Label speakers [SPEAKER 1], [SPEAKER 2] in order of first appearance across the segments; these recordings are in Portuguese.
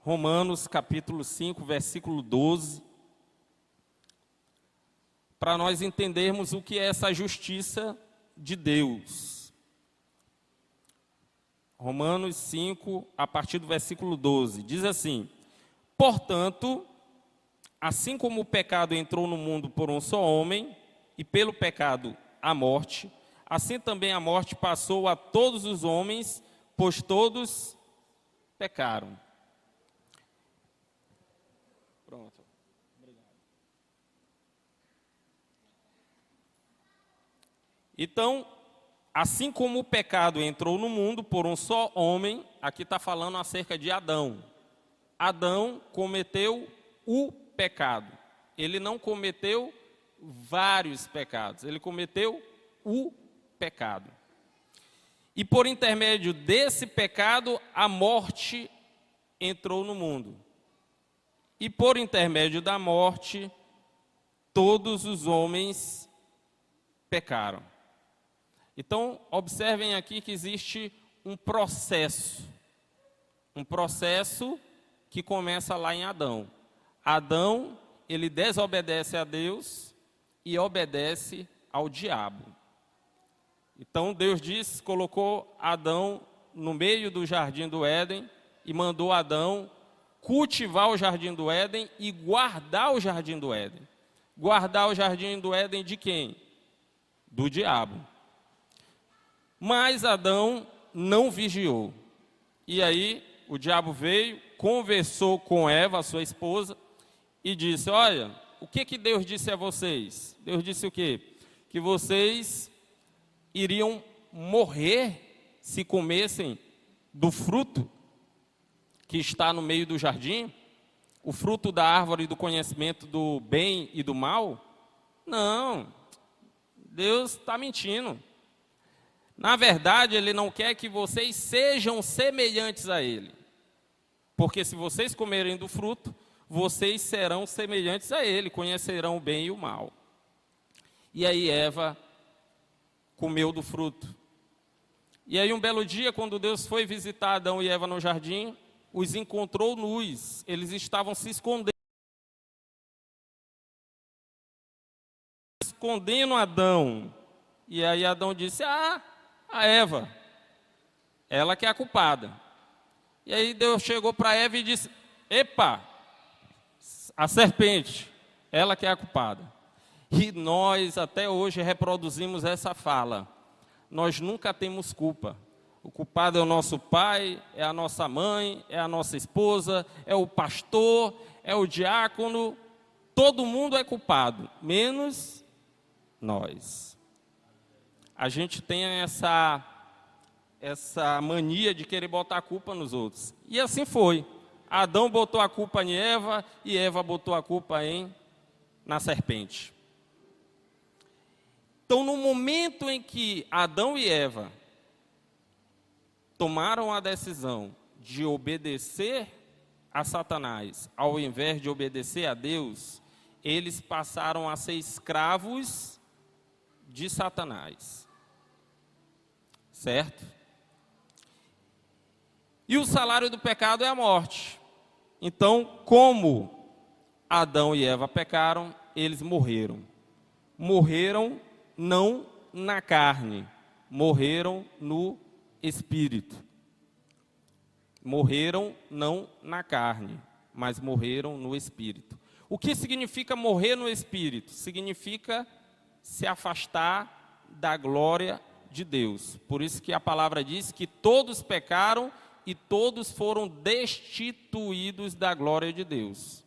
[SPEAKER 1] Romanos capítulo 5, versículo 12, para nós entendermos o que é essa justiça de Deus. Romanos 5, a partir do versículo 12, diz assim: portanto, assim como o pecado entrou no mundo por um só homem, e pelo pecado a morte, assim também a morte passou a todos os homens, pois todos pecaram. Pronto. Obrigado. Então, assim como o pecado entrou no mundo por um só homem, aqui está falando acerca de Adão. Adão cometeu o pecado. Ele não cometeu vários pecados, ele cometeu o pecado. E por intermédio desse pecado, a morte entrou no mundo. E por intermédio da morte, todos os homens pecaram. Então, observem aqui que existe um processo que começa lá em Adão. Adão, ele desobedece a Deus e obedece ao diabo. Então, Deus colocou Adão no meio do jardim do Éden e mandou Adão cultivar o jardim do Éden e guardar o jardim do Éden. Guardar o jardim do Éden de quem? Do diabo. Mas Adão não vigiou. E aí o diabo veio, conversou com Eva, sua esposa, e disse: olha, o que Deus disse a vocês? Deus disse o quê? Que vocês iriam morrer se comessem do fruto que está no meio do jardim, o fruto da árvore do conhecimento do bem e do mal. Não, Deus está mentindo. Na verdade, Ele não quer que vocês sejam semelhantes a Ele. Porque se vocês comerem do fruto, vocês serão semelhantes a Ele, conhecerão o bem e o mal. E aí Eva comeu do fruto. E aí um belo dia, quando Deus foi visitar Adão e Eva no jardim, os encontrou nus, eles estavam se escondendo Adão. E aí Adão disse: a Eva, ela que é a culpada. E aí Deus chegou para Eva e disse: epa, a serpente, ela que é a culpada. E nós até hoje reproduzimos essa fala. Nós nunca temos culpa. O culpado é o nosso pai, é a nossa mãe, é a nossa esposa, é o pastor, é o diácono. Todo mundo é culpado, menos nós. A gente tem essa mania de querer botar a culpa nos outros. E assim foi. Adão botou a culpa em Eva e Eva botou a culpa na serpente. Então, no momento em que Adão e Eva tomaram a decisão de obedecer a Satanás, ao invés de obedecer a Deus, eles passaram a ser escravos de Satanás. Certo? E o salário do pecado é a morte. Então, como Adão e Eva pecaram, eles morreram. Morreram não na carne, morreram no espírito. Morreram não na carne, mas morreram no espírito. O que significa morrer no espírito? Significa se afastar da glória de Deus. Por isso que a palavra diz que todos pecaram e todos foram destituídos da glória de Deus.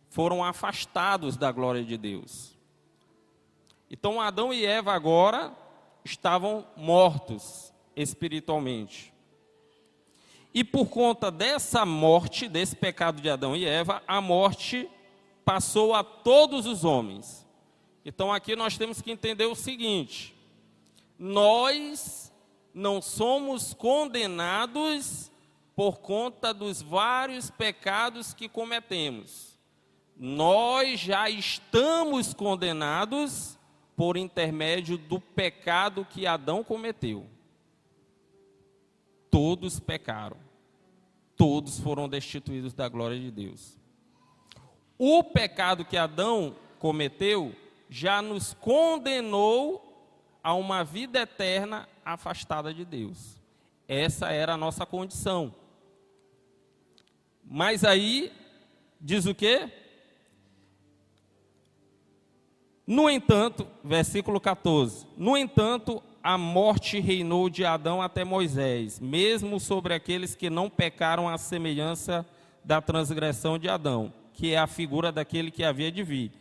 [SPEAKER 1] Foram afastados da glória de Deus. Então Adão e Eva agora estavam mortos espiritualmente. E por conta dessa morte, desse pecado de Adão e Eva, a morte passou a todos os homens. Então aqui nós temos que entender o seguinte: nós não somos condenados por conta dos vários pecados que cometemos. Nós já estamos condenados por intermédio do pecado que Adão cometeu. Todos pecaram. todos foram destituídos da glória de Deus. O pecado que Adão cometeu já nos condenou a uma vida eterna afastada de Deus. Essa era a nossa condição. Mas aí, diz o quê? No entanto, versículo 14, no entanto, a morte reinou de Adão até Moisés, mesmo sobre aqueles que não pecaram à semelhança da transgressão de Adão, que é a figura daquele que havia de vir.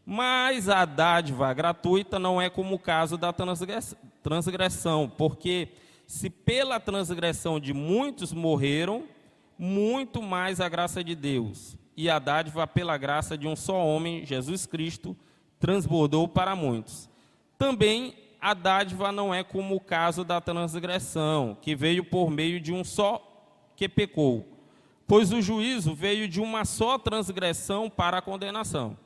[SPEAKER 1] Mas a dádiva gratuita não é como o caso da transgressão, porque se pela transgressão de muitos morreram, muito mais a graça de Deus, e a dádiva pela graça de um só homem, Jesus Cristo, transbordou para muitos. Também a dádiva não é como o caso da transgressão, que veio por meio de um só que pecou, pois o juízo veio de uma só transgressão para a condenação.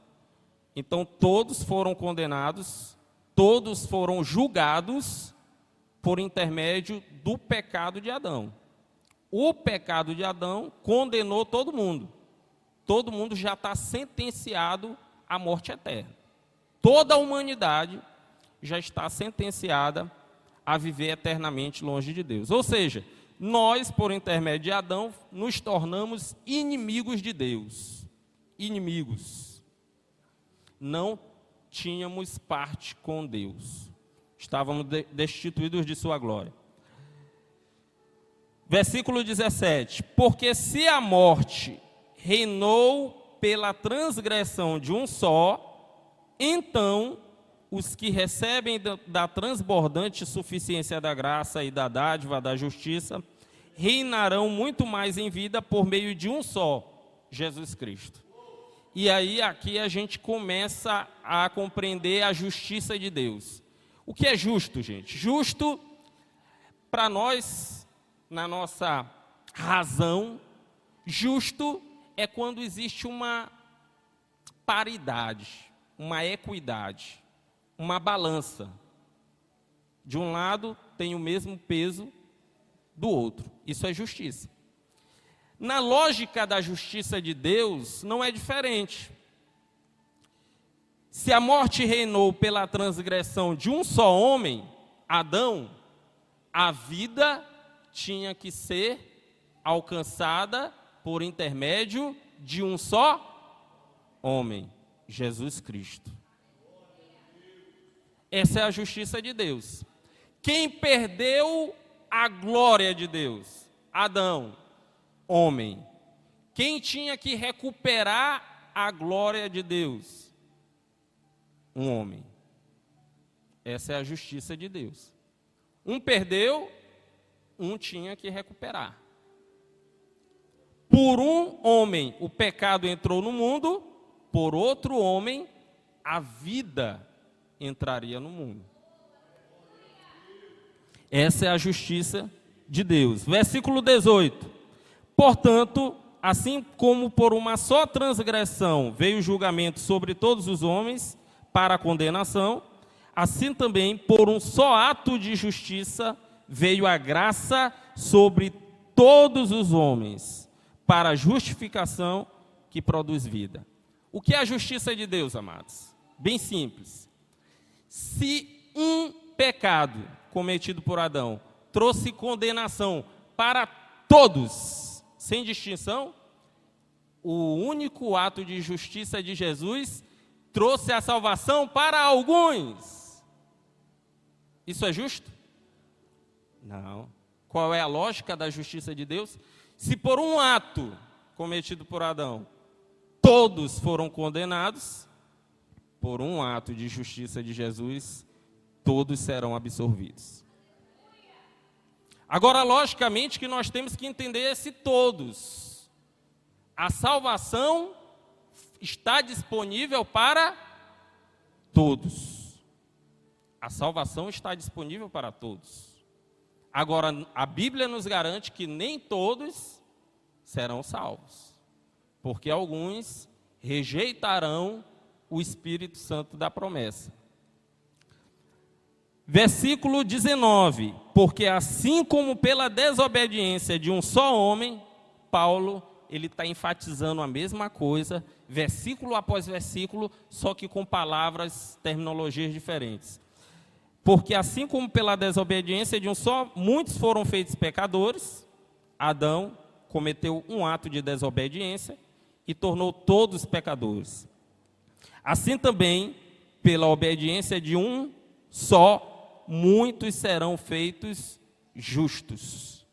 [SPEAKER 1] Então todos foram condenados, todos foram julgados por intermédio do pecado de Adão. O pecado de Adão condenou todo mundo. Todo mundo já está sentenciado à morte eterna. Toda a humanidade já está sentenciada a viver eternamente longe de Deus. Ou seja, nós, por intermédio de Adão, nos tornamos inimigos de Deus. Inimigos. Não tínhamos parte com Deus. Estávamos destituídos de sua glória. Versículo 17. Porque se a morte reinou pela transgressão de um só, então os que recebem da transbordante suficiência da graça e da dádiva da justiça reinarão muito mais em vida por meio de um só, Jesus Cristo. E aí aqui a gente começa a compreender a justiça de Deus. O que é justo, gente? Justo para nós, na nossa razão, justo é quando existe uma paridade, uma equidade, uma balança. De um lado tem o mesmo peso do outro. Isso é justiça. Na lógica da justiça de Deus, não é diferente. Se a morte reinou pela transgressão de um só homem, Adão, a vida tinha que ser alcançada por intermédio de um só homem, Jesus Cristo. Essa é a justiça de Deus. Quem perdeu a glória de Deus? Adão, homem. Quem tinha que recuperar a glória de Deus? Um homem. Essa é a justiça de Deus. Um perdeu, um tinha que recuperar. Por um homem o pecado entrou no mundo, por outro homem a vida entraria no mundo. Essa é a justiça de Deus. Versículo 18. Portanto, assim como por uma só transgressão veio o julgamento sobre todos os homens para a condenação, assim também por um só ato de justiça veio a graça sobre todos os homens para a justificação que produz vida. O que é a justiça de Deus, amados? Bem simples. Se um pecado cometido por Adão trouxe condenação para todos, sem distinção, o único ato de justiça de Jesus trouxe a salvação para alguns. Isso é justo? Não. Qual é a lógica da justiça de Deus? Se por um ato cometido por Adão, todos foram condenados, por um ato de justiça de Jesus, todos serão absorvidos. Agora, logicamente que nós temos que entender esse todos. A salvação está disponível para todos. A salvação está disponível para todos. Agora, a Bíblia nos garante que nem todos serão salvos, porque alguns rejeitarão o Espírito Santo da promessa. Versículo 19. Porque assim como pela desobediência de um só homem, Paulo, ele está enfatizando a mesma coisa, versículo após versículo, só que com palavras, terminologias diferentes. Porque assim como pela desobediência de um só, muitos foram feitos pecadores, Adão cometeu um ato de desobediência e tornou todos pecadores. Assim também, pela obediência de um só, muitos serão feitos justos.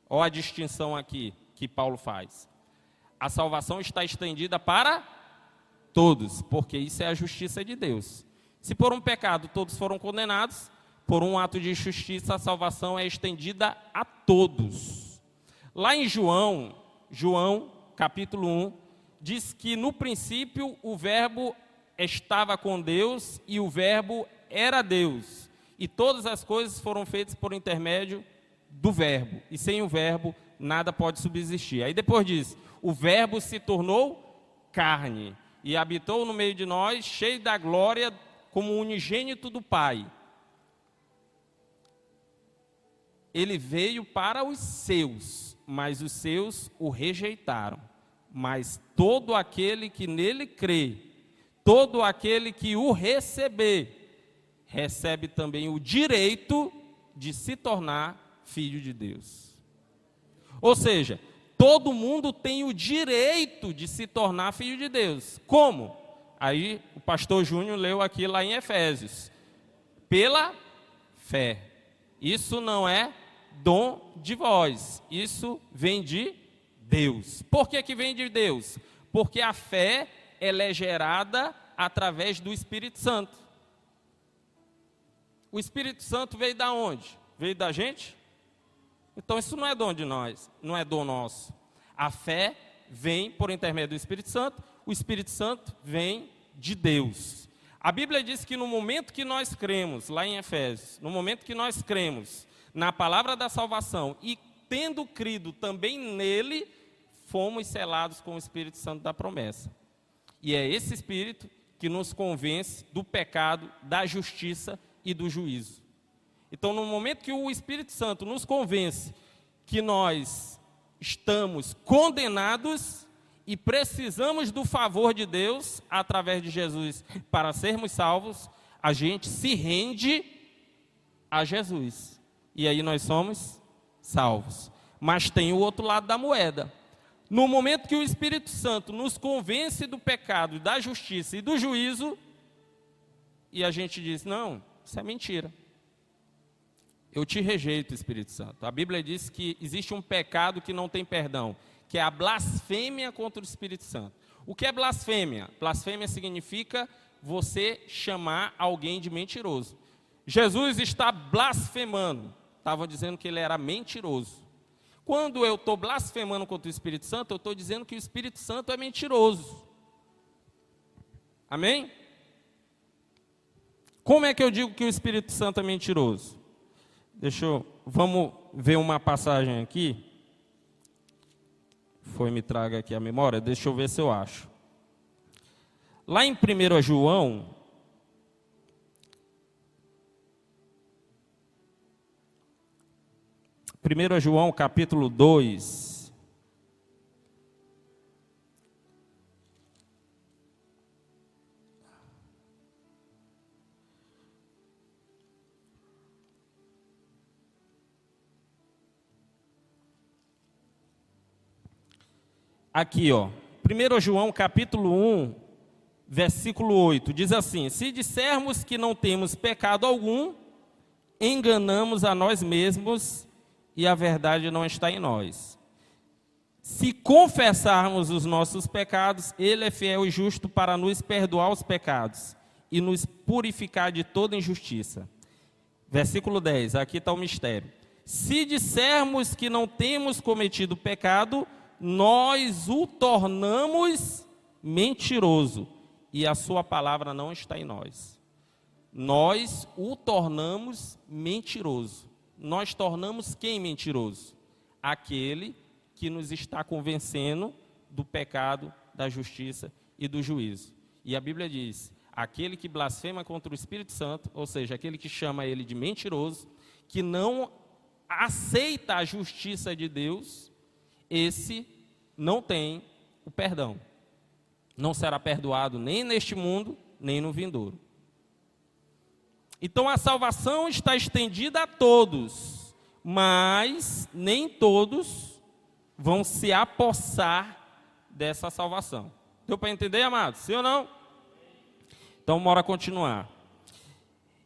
[SPEAKER 1] Olha a distinção aqui que Paulo faz. A salvação está estendida para todos, porque isso é a justiça de Deus. Se por um pecado todos foram condenados, por um ato de justiça a salvação é estendida a todos. Lá em João capítulo 1, diz que no princípio o verbo estava com Deus e o verbo era Deus. E todas as coisas foram feitas por intermédio do verbo. E sem o verbo nada pode subsistir. Aí depois diz, o verbo se tornou carne e habitou no meio de nós, cheio da glória, como unigênito do Pai. Ele veio para os seus, mas os seus o rejeitaram. Mas todo aquele que nele crê, todo aquele que o receber, recebe também o direito de se tornar filho de Deus. Ou seja, todo mundo tem o direito de se tornar filho de Deus. Como? Aí o pastor Júnior leu aqui lá em Efésios. Pela fé. Isso não é dom de vós. Isso vem de Deus. Por que que vem de Deus? Porque a fé, ela é gerada através do Espírito Santo. O Espírito Santo veio da onde? Veio da gente? Então isso não é dom de nós, não é dom nosso. A fé vem por intermédio do Espírito Santo, o Espírito Santo vem de Deus. A Bíblia diz que no momento que nós cremos, lá em Efésios, no momento que nós cremos na palavra da salvação e tendo crido também nele, fomos selados com o Espírito Santo da promessa. E é esse Espírito que nos convence do pecado, da justiça e do juízo. Então, no momento que o Espírito Santo nos convence que nós estamos condenados e precisamos do favor de Deus, através de Jesus, para sermos salvos, a gente se rende a Jesus. E aí nós somos salvos. Mas tem o outro lado da moeda. No momento que o Espírito Santo nos convence do pecado, da justiça e do juízo, e a gente diz, não, isso é mentira. Eu te rejeito, Espírito Santo. A Bíblia diz que existe um pecado que não tem perdão, que é a blasfêmia contra o Espírito Santo. O que é blasfêmia? Blasfêmia significa você chamar alguém de mentiroso. Jesus está blasfemando. Estavam dizendo que ele era mentiroso. Quando eu estou blasfemando contra o Espírito Santo, eu estou dizendo que o Espírito Santo é mentiroso. Amém? Como é que eu digo que o Espírito Santo é mentiroso? Vamos ver uma passagem aqui. Me traga aqui a memória, deixa eu ver se eu acho. Lá em 1 João, capítulo 2. Aqui, ó, 1 João capítulo 1, versículo 8, diz assim: se dissermos que não temos pecado algum, enganamos a nós mesmos e a verdade não está em nós. Se confessarmos os nossos pecados, ele é fiel e justo para nos perdoar os pecados e nos purificar de toda injustiça. Versículo 10, aqui está o mistério. Se dissermos que não temos cometido pecado, nós o tornamos mentiroso e a sua palavra não está em nós. Nós o tornamos mentiroso. Nós tornamos quem mentiroso? Aquele que nos está convencendo do pecado, da justiça e do juízo. E a Bíblia diz, aquele que blasfema contra o Espírito Santo, ou seja, aquele que chama ele de mentiroso, que não aceita a justiça de Deus, esse não tem o perdão. Não será perdoado nem neste mundo, nem no vindouro. Então a salvação está estendida a todos, mas nem todos vão se apossar dessa salvação. Deu para entender, amados? Sim ou não? Então, bora continuar.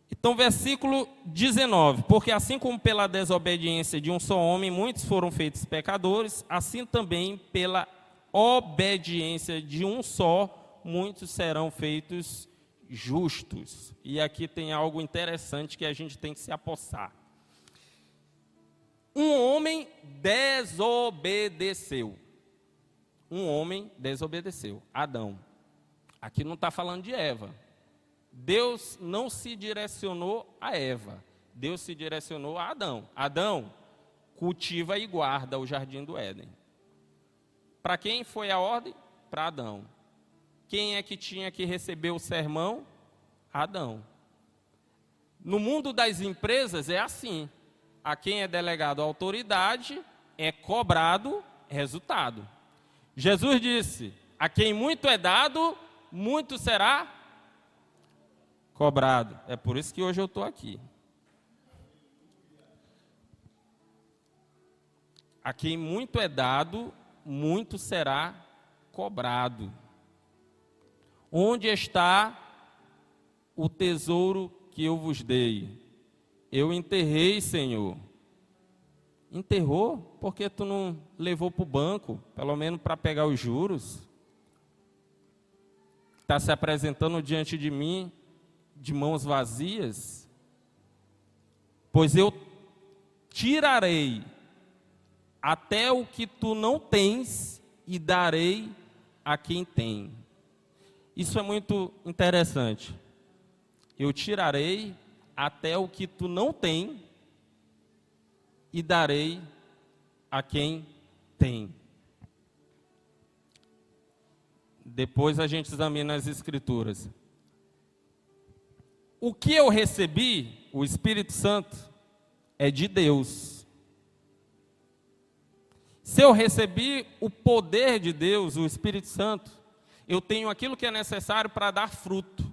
[SPEAKER 1] Então, versículo 19. Porque assim como pela desobediência de um só homem, muitos foram feitos pecadores, assim também pela obediência de um só, muitos serão feitos justos. E aqui tem algo interessante que a gente tem que se apossar. Um homem desobedeceu. Um homem desobedeceu. Adão. Aqui não está falando de Eva. Deus não se direcionou a Eva. Deus se direcionou a Adão. Adão, cultiva e guarda o jardim do Éden. Para quem foi a ordem? Para Adão. Quem é que tinha que receber o sermão? Adão. No mundo das empresas é assim. A quem é delegado a autoridade é cobrado resultado. Jesus disse: a quem muito é dado, muito será cobrado. É por isso que hoje eu estou aqui. A quem muito é dado, muito será cobrado. Onde está o tesouro que eu vos dei? Eu enterrei, Senhor. Enterrou? Por que tu não levou para o banco, pelo menos para pegar os juros? Está se apresentando diante de mim de mãos vazias? Pois eu tirarei até o que tu não tens e darei a quem tem. Isso é muito interessante. Eu tirarei até o que tu não tem e darei a quem tem. Depois a gente examina as Escrituras. O que eu recebi, o Espírito Santo, é de Deus. Se eu recebi o poder de Deus, o Espírito Santo, eu tenho aquilo que é necessário para dar fruto.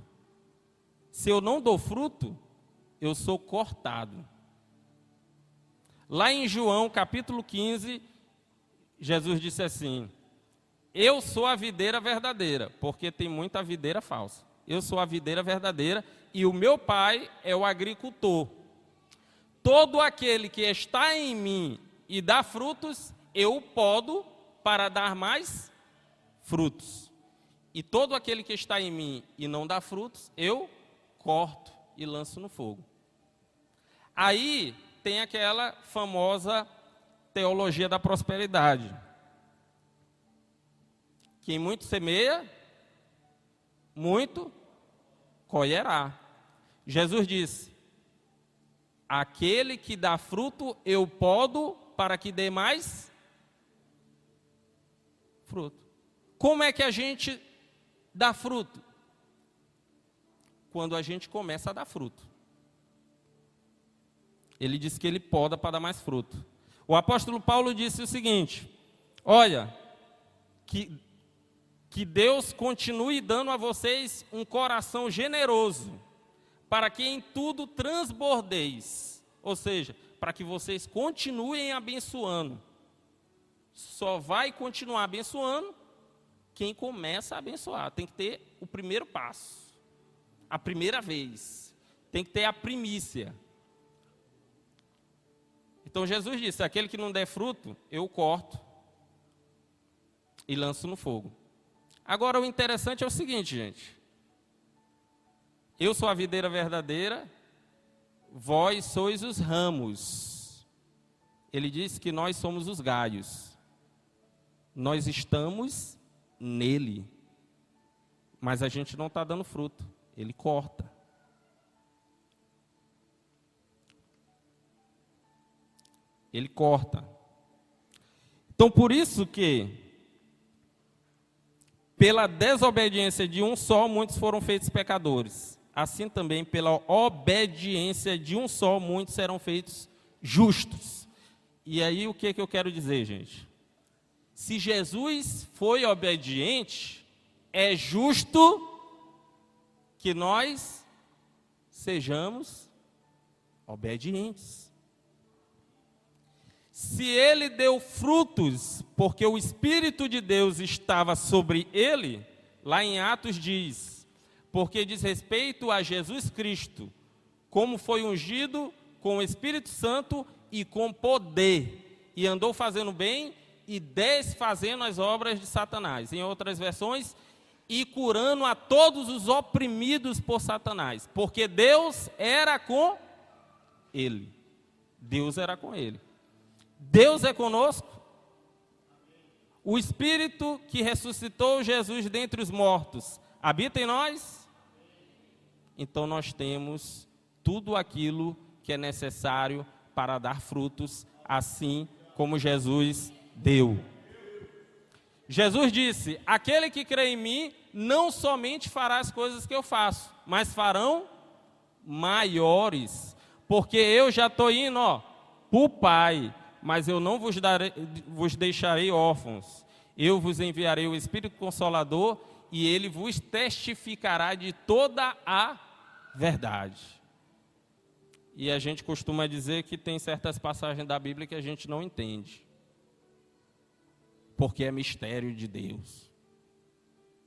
[SPEAKER 1] Se eu não dou fruto, eu sou cortado. Lá em João, capítulo 15, Jesus disse assim: eu sou a videira verdadeira, porque tem muita videira falsa. Eu sou a videira verdadeira e o meu Pai é o agricultor. Todo aquele que está em mim e dá frutos, eu o podo para dar mais frutos. E todo aquele que está em mim e não dá frutos, eu corto e lanço no fogo. Aí tem aquela famosa teologia da prosperidade. Quem muito semeia, muito colherá. Jesus disse: aquele que dá fruto, eu podo para que dê mais fruto. Como é que a gente dá fruto? Quando a gente começa a dar fruto. Ele disse que ele poda para dar mais fruto. O apóstolo Paulo disse o seguinte: olha, que Deus continue dando a vocês um coração generoso, para que em tudo transbordeis. Ou seja, para que vocês continuem abençoando. Só vai continuar abençoando quem começa a abençoar. Tem que ter o primeiro passo, a primeira vez. Tem que ter a primícia. Então Jesus disse: aquele que não der fruto, eu corto e lanço no fogo. Agora o interessante é o seguinte, gente. Eu sou a videira verdadeira, vós sois os ramos. Ele diz que nós somos os galhos. Nós estamos nele, mas a gente não está dando fruto. Ele corta. Ele corta. Então, por isso que, pela desobediência de um só, muitos foram feitos pecadores. Assim também, pela obediência de um só, muitos serão feitos justos. E aí, o que eu quero dizer, gente? Se Jesus foi obediente, é justo que nós sejamos obedientes. Se ele deu frutos, porque o Espírito de Deus estava sobre ele, lá em Atos diz, porque diz respeito a Jesus Cristo, como foi ungido com o Espírito Santo e com poder, e andou fazendo bem e desfazendo as obras de Satanás. Em outras versões, e curando a todos os oprimidos por Satanás, porque Deus era com ele. Deus era com ele. Deus é conosco. O Espírito que ressuscitou Jesus dentre os mortos habita em nós. Então nós temos tudo aquilo que é necessário para dar frutos, assim como Jesus deu. Jesus disse: aquele que crê em mim não somente fará as coisas que eu faço, mas farão maiores, porque eu já estou indo para o Pai, mas eu não vos deixarei órfãos. Eu vos enviarei o Espírito Consolador, e ele vos testificará de toda a verdade. E a gente costuma dizer que tem certas passagens da Bíblia que a gente não entende, porque é mistério de Deus.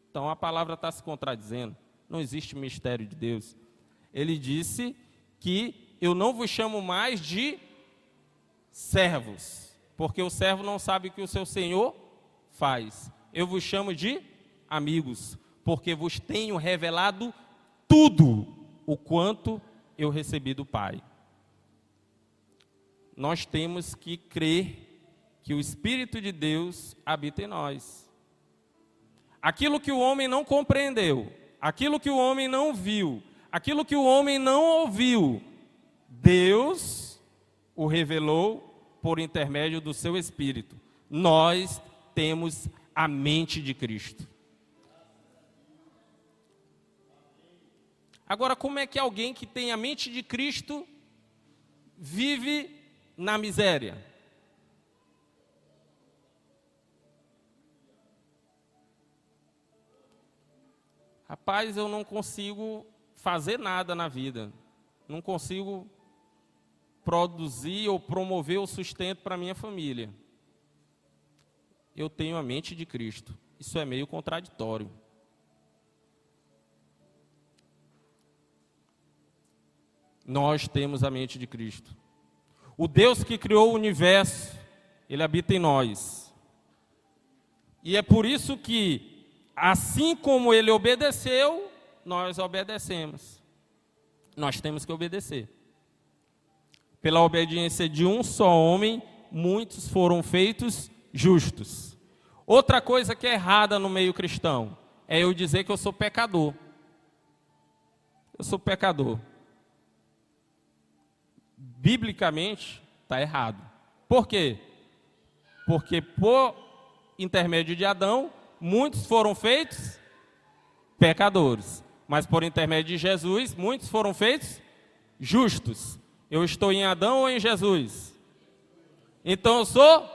[SPEAKER 1] Então a palavra está se contradizendo. Não existe mistério de Deus. Ele disse que eu não vos chamo mais de servos, porque o servo não sabe o que o seu senhor faz. Eu vos chamo de amigos, porque vos tenho revelado tudo o quanto eu recebi do Pai. Nós temos que crer que o Espírito de Deus habita em nós. Aquilo que o homem não compreendeu, aquilo que o homem não viu, aquilo que o homem não ouviu, Deus o revelou por intermédio do seu Espírito. Nós temos a mente de Cristo. Agora, como é que alguém que tem a mente de Cristo vive na miséria? Rapaz, eu não consigo fazer nada na vida. Não consigo produzir ou promover o sustento para a minha família. Eu tenho a mente de Cristo. Isso é meio contraditório. Nós temos a mente de Cristo. O Deus que criou o universo, Ele habita em nós. E é por isso que, assim como Ele obedeceu, nós obedecemos. Nós temos que obedecer. Pela obediência de um só homem, muitos foram feitos justos. Outra coisa que é errada no meio cristão é eu dizer que eu sou pecador. Eu sou pecador. Biblicamente, está errado. Por quê? Porque por intermédio de Adão, muitos foram feitos pecadores. Mas por intermédio de Jesus, muitos foram feitos justos. Eu estou em Adão ou em Jesus? Então eu sou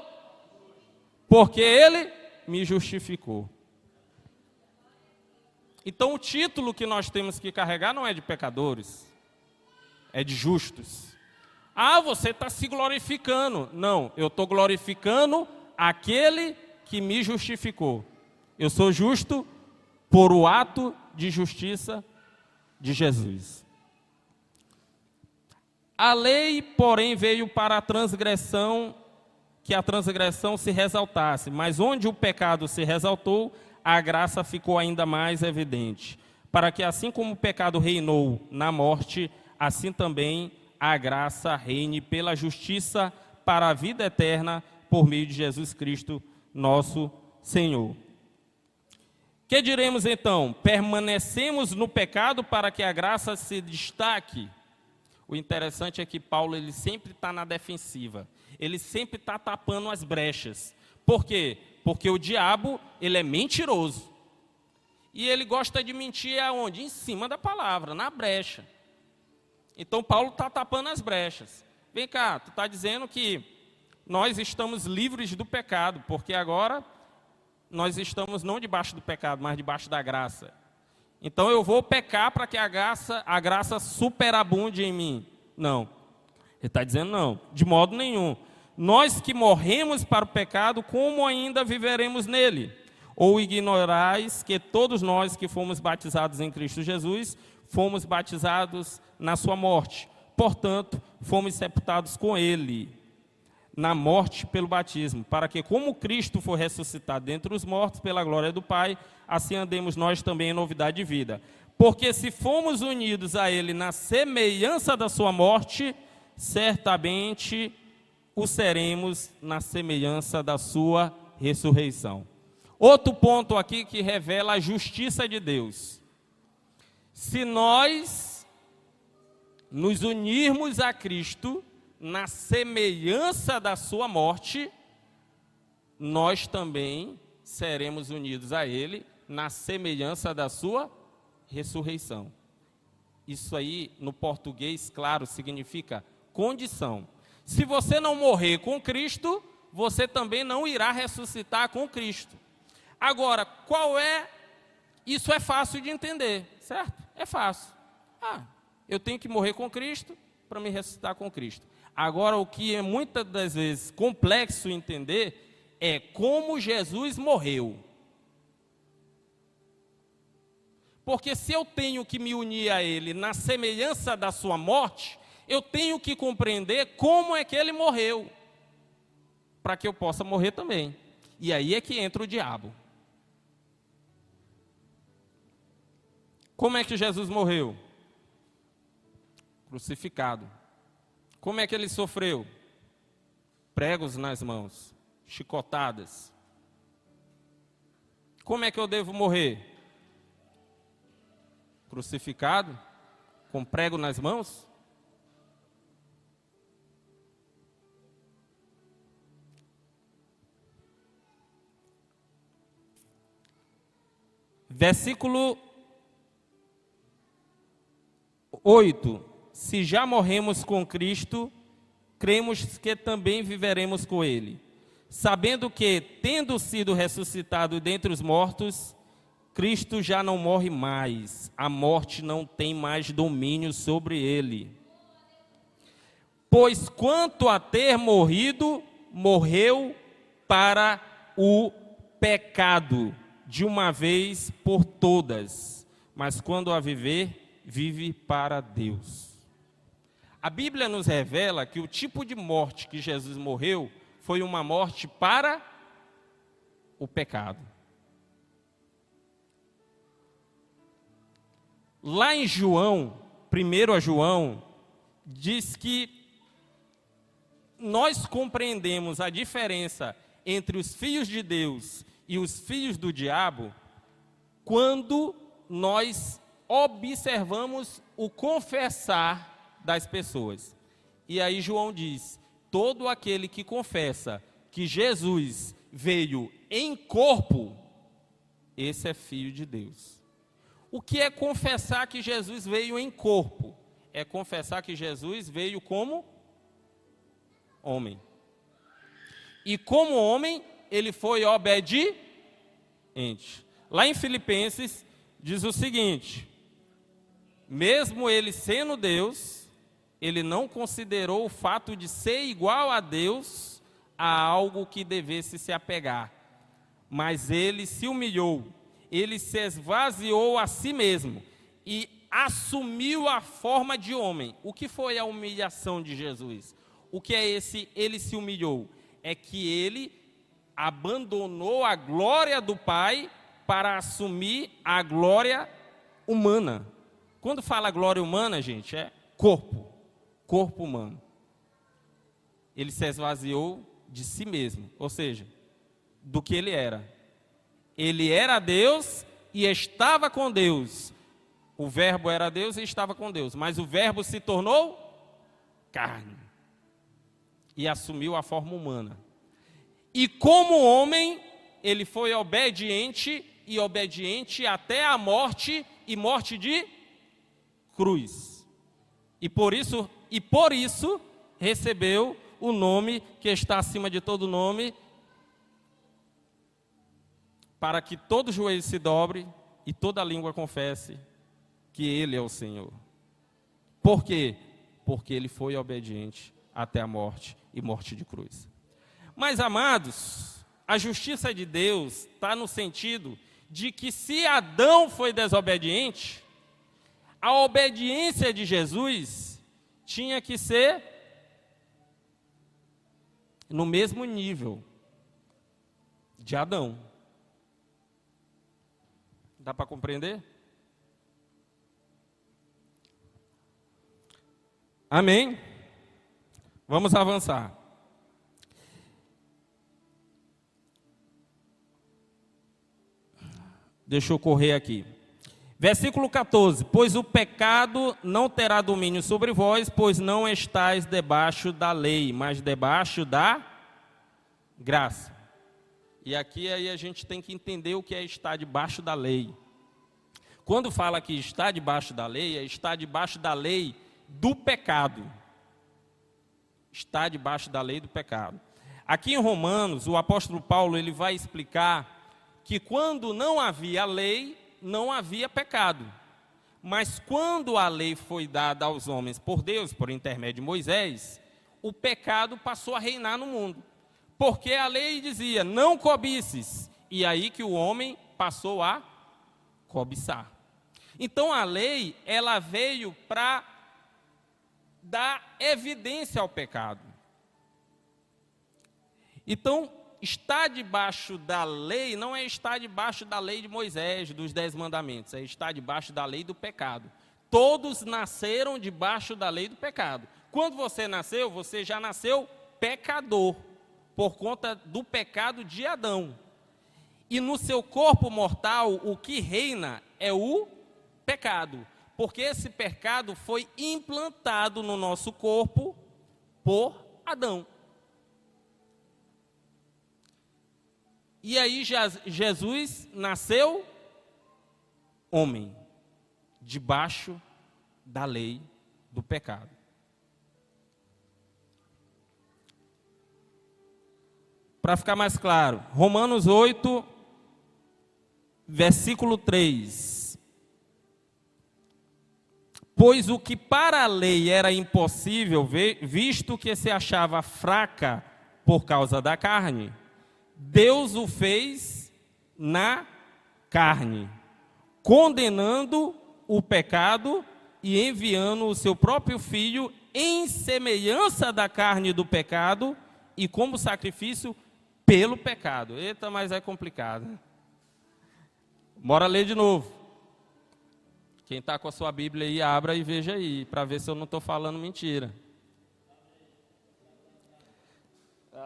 [SPEAKER 1] porque Ele me justificou. Então o título que nós temos que carregar não é de pecadores, é de justos. Ah, você está se glorificando. Não, eu estou glorificando aquele que me justificou. Eu sou justo por o ato de justiça de Jesus. A lei, porém, veio para a transgressão, que a transgressão se ressaltasse, mas onde o pecado se ressaltou, a graça ficou ainda mais evidente, para que assim como o pecado reinou na morte, assim também a graça reine pela justiça para a vida eterna, por meio de Jesus Cristo, nosso Senhor. Que diremos então? Permanecemos no pecado para que a graça se destaque? O interessante é que Paulo ele sempre está na defensiva. Ele sempre está tapando as brechas. Por quê? Porque o diabo ele é mentiroso. E ele gosta de mentir aonde? Em cima da palavra, na brecha. Então Paulo está tapando as brechas. Vem cá, tu está dizendo que nós estamos livres do pecado, porque agora nós estamos não debaixo do pecado, mas debaixo da graça. Então eu vou pecar para que a graça superabunde em mim. Não. Ele está dizendo não, de modo nenhum. Nós que morremos para o pecado, como ainda viveremos nele? Ou ignorais que todos nós que fomos batizados em Cristo Jesus, fomos batizados na sua morte. Portanto, fomos sepultados com ele na morte pelo batismo, para que, como Cristo foi ressuscitado dentre os mortos pela glória do Pai, assim andemos nós também em novidade de vida. Porque se fomos unidos a ele na semelhança da sua morte, certamente o seremos na semelhança da sua ressurreição. Outro ponto aqui que revela a justiça de Deus. Se nós nos unirmos a Cristo na semelhança da sua morte, nós também seremos unidos a ele na semelhança da sua ressurreição. Isso aí, no português, claro, significa condição. Se você não morrer com Cristo, você também não irá ressuscitar com Cristo. Agora, isso é fácil de entender, certo? É fácil. Eu tenho que morrer com Cristo para me ressuscitar com Cristo. Agora, o que é muitas das vezes complexo entender é como Jesus morreu. Porque se eu tenho que me unir a ele na semelhança da sua morte, eu tenho que compreender como é que ele morreu, para que eu possa morrer também. E aí é que entra o diabo. Como é que Jesus morreu? Crucificado. Como é que ele sofreu? Pregos nas mãos, chicotadas. Como é que eu devo morrer? Crucificado, com prego nas mãos? Versículo 8. Se já morremos com Cristo, cremos que também viveremos com ele, sabendo que, tendo sido ressuscitado dentre os mortos, Cristo já não morre mais, a morte não tem mais domínio sobre ele. Pois quanto a ter morrido, morreu para o pecado, de uma vez por todas, mas quando a viver, vive para Deus. A Bíblia nos revela que o tipo de morte que Jesus morreu foi uma morte para o pecado. Lá em João, 1 João, diz que nós compreendemos a diferença entre os filhos de Deus e os filhos do diabo quando nós observamos o confessar das pessoas. E aí João diz: todo aquele que confessa que Jesus veio em corpo, esse é filho de Deus. O que é confessar que Jesus veio em corpo? É confessar que Jesus veio como homem. E como homem, ele foi obediente. Lá em Filipenses, diz o seguinte: mesmo ele sendo Deus, ele não considerou o fato de ser igual a Deus a algo que devesse se apegar. Mas ele se humilhou, ele se esvaziou a si mesmo e assumiu a forma de homem. O que foi a humilhação de Jesus? O que é esse ele se humilhou? É que ele abandonou a glória do Pai para assumir a glória humana. Quando fala glória humana, gente, é corpo humano. Ele se esvaziou de si mesmo, ou seja, do que ele era. Ele era Deus e estava com Deus. O verbo era Deus e estava com Deus, mas o verbo se tornou carne e assumiu a forma humana. E como homem, ele foi obediente e obediente até a morte, e morte de cruz. E por isso recebeu o nome que está acima de todo nome, para que todo joelho se dobre e toda língua confesse que Ele é o Senhor. Por quê? Porque Ele foi obediente até a morte e morte de cruz. Mas, amados, a justiça de Deus está no sentido de que se Adão foi desobediente, a obediência de Jesus tinha que ser no mesmo nível de Adão. Dá para compreender? Amém? Vamos avançar. Deixa eu correr aqui. Versículo 14. Pois o pecado não terá domínio sobre vós, pois não estáis debaixo da lei, mas debaixo da graça. E aqui aí a gente tem que entender o que é estar debaixo da lei. Quando fala que está debaixo da lei, é estar debaixo da lei do pecado. Está debaixo da lei do pecado. Aqui em Romanos, o apóstolo Paulo ele vai explicar que quando não havia lei, não havia pecado. Mas quando a lei foi dada aos homens por Deus, por intermédio de Moisés, o pecado passou a reinar no mundo. Porque a lei dizia, não cobices. E aí que o homem passou a cobiçar. Então a lei, ela veio para dar evidência ao pecado. Então, estar debaixo da lei não é estar debaixo da lei de Moisés, dos 10 mandamentos, é estar debaixo da lei do pecado. Todos nasceram debaixo da lei do pecado. Quando você nasceu, você já nasceu pecador, por conta do pecado de Adão. E no seu corpo mortal, o que reina é o pecado, porque esse pecado foi implantado no nosso corpo por Adão. E aí Jesus nasceu homem, debaixo da lei do pecado. Para ficar mais claro, Romanos 8, versículo 3. Pois o que para a lei era impossível, visto que se achava fraca por causa da carne, Deus o fez na carne, condenando o pecado e enviando o seu próprio Filho em semelhança da carne do pecado e como sacrifício pelo pecado. Eita, mas é complicado. Bora ler de novo. Quem está com a sua Bíblia aí, abra e veja aí, para ver se eu não estou falando mentira.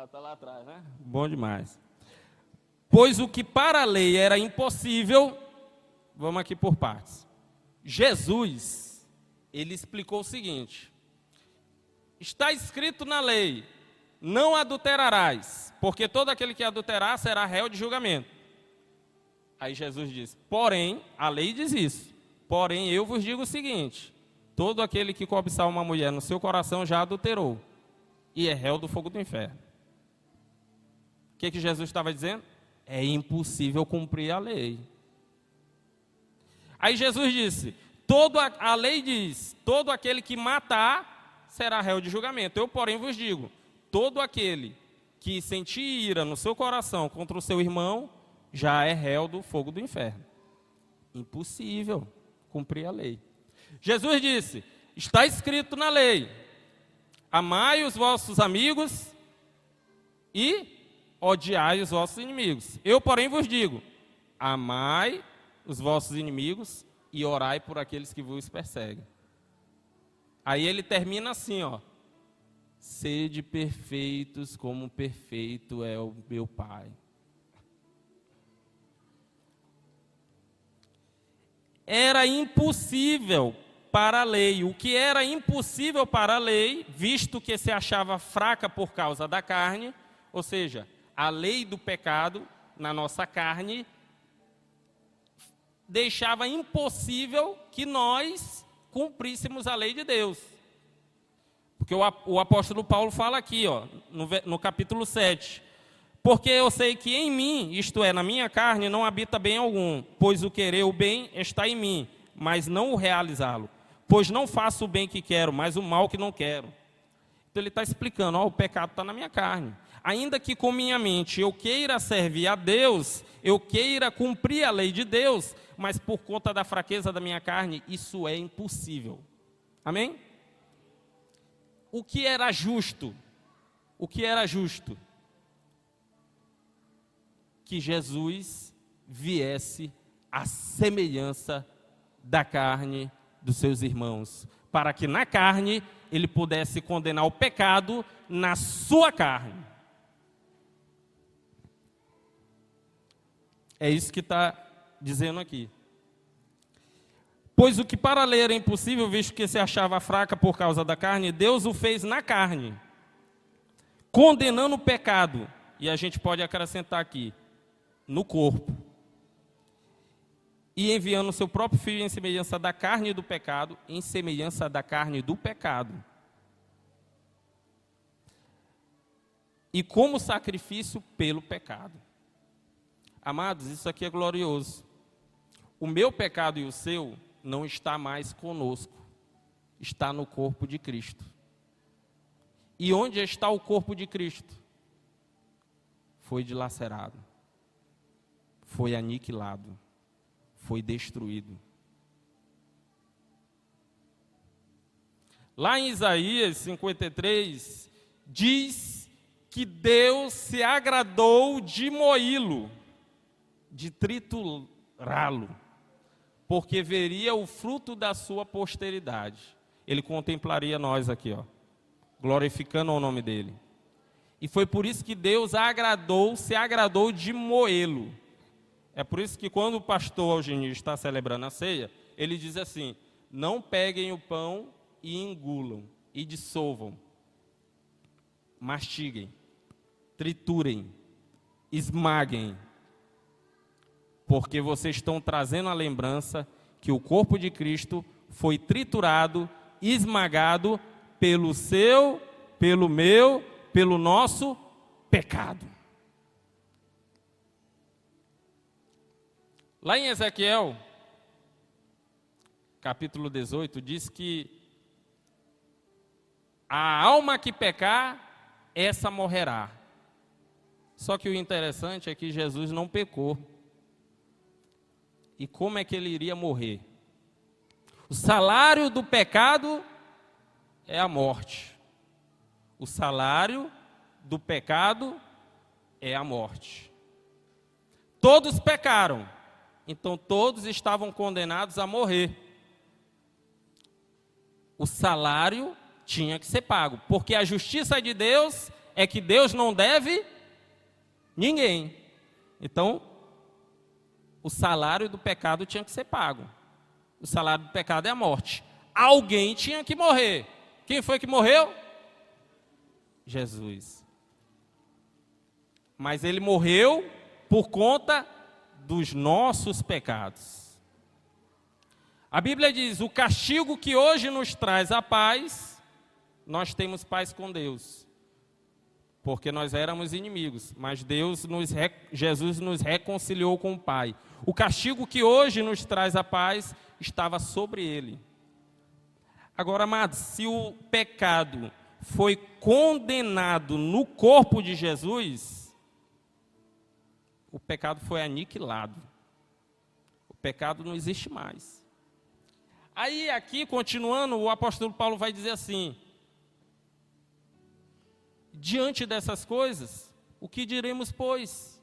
[SPEAKER 1] Está lá atrás, né? Bom demais. Pois o que para a lei era impossível, vamos aqui por partes. Jesus, ele explicou o seguinte: está escrito na lei, não adulterarás, porque todo aquele que adulterar será réu de julgamento. Aí Jesus diz, porém, a lei diz isso, porém eu vos digo o seguinte, todo aquele que cobiçar uma mulher no seu coração já adulterou, e é réu do fogo do inferno. O que Jesus estava dizendo? É impossível cumprir a lei. Aí Jesus disse, a lei diz, todo aquele que matar será réu de julgamento. Eu, porém, vos digo, todo aquele que sentir ira no seu coração contra o seu irmão, já é réu do fogo do inferno. Impossível cumprir a lei. Jesus disse, está escrito na lei, amai os vossos amigos e odiai os vossos inimigos. Eu, porém, vos digo, amai os vossos inimigos e orai por aqueles que vos perseguem. Aí ele termina assim, ó. Sede perfeitos como perfeito é o meu Pai. Era impossível para a lei. O que era impossível para a lei, visto que se achava fraca por causa da carne, ou seja, a lei do pecado na nossa carne, deixava impossível que nós cumpríssemos a lei de Deus. Porque o apóstolo Paulo fala aqui, ó, no capítulo 7. Porque eu sei que em mim, isto é, na minha carne, não habita bem algum, pois o querer o bem está em mim, mas não o realizá-lo. Pois não faço o bem que quero, mas o mal que não quero. Então ele está explicando, ó, o pecado está na minha carne. Ainda que com minha mente eu queira servir a Deus, eu queira cumprir a lei de Deus, mas por conta da fraqueza da minha carne, isso é impossível. Amém? O que era justo? O que era justo? Que Jesus viesse à semelhança da carne dos seus irmãos, para que na carne ele pudesse condenar o pecado na sua carne. É isso que está dizendo aqui. Pois o que para a lei era impossível, visto que se achava fraca por causa da carne, Deus o fez na carne, condenando o pecado. E a gente pode acrescentar aqui, no corpo. E enviando o seu próprio Filho em semelhança da carne do pecado, em semelhança da carne do pecado. E como sacrifício pelo pecado. Amados, isso aqui é glorioso. O meu pecado e o seu não está mais conosco. Está no corpo de Cristo. E onde está o corpo de Cristo? Foi dilacerado. Foi aniquilado. Foi destruído. Lá em Isaías 53, diz que Deus se agradou de moí-lo, de triturá-lo, porque veria o fruto da sua posteridade. Ele contemplaria nós aqui, ó, glorificando o nome dele. E foi por isso que Deus se agradou de moê-lo. É por isso que quando o pastor Algenir está celebrando a ceia, ele diz assim: não peguem o pão e engulam, e dissolvam, mastiguem, triturem, esmaguem, porque vocês estão trazendo a lembrança que o corpo de Cristo foi triturado, esmagado pelo seu, pelo meu, pelo nosso pecado. Lá em Ezequiel, capítulo 18, diz que a alma que pecar, essa morrerá. Só que o interessante é que Jesus não pecou. E como é que ele iria morrer? O salário do pecado é a morte. O salário do pecado é a morte. Todos pecaram. Então todos estavam condenados a morrer. O salário tinha que ser pago, porque a justiça de Deus é que Deus não deve ninguém. Então, o salário do pecado tinha que ser pago. O salário do pecado é a morte. Alguém tinha que morrer. Quem foi que morreu? Jesus. Mas ele morreu por conta dos nossos pecados. A Bíblia diz: o castigo que hoje nos traz a paz, nós temos paz com Deus, porque nós éramos inimigos, mas Jesus nos reconciliou com o Pai. O castigo que hoje nos traz a paz estava sobre ele. Agora, amados, se o pecado foi condenado no corpo de Jesus, o pecado foi aniquilado. O pecado não existe mais. Aí, aqui, continuando, o apóstolo Paulo vai dizer assim: diante dessas coisas, o que diremos, pois?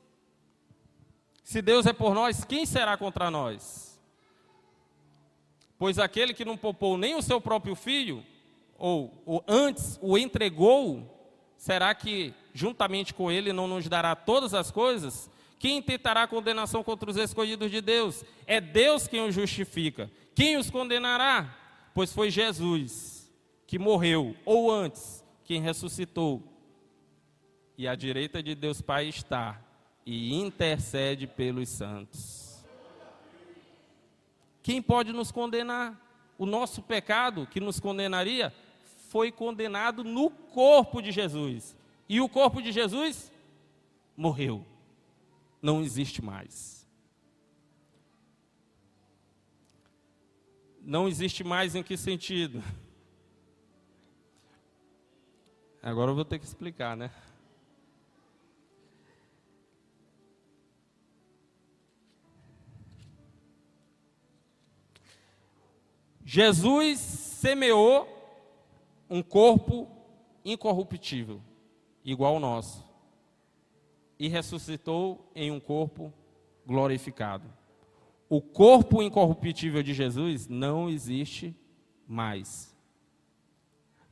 [SPEAKER 1] Se Deus é por nós, quem será contra nós? Pois aquele que não poupou nem o seu próprio filho, ou antes o entregou, será que juntamente com ele não nos dará todas as coisas? Quem intentará condenação contra os escolhidos de Deus? É Deus quem os justifica. Quem os condenará? Pois foi Jesus que morreu, ou antes, quem ressuscitou. E à direita de Deus Pai está, e intercede pelos santos. Quem pode nos condenar? O nosso pecado que nos condenaria foi condenado no corpo de Jesus. E o corpo de Jesus morreu. Não existe mais. Não existe mais em que sentido? Agora eu vou ter que explicar, né? Jesus semeou um corpo incorruptível, igual ao nosso, e ressuscitou em um corpo glorificado. O corpo incorruptível de Jesus não existe mais.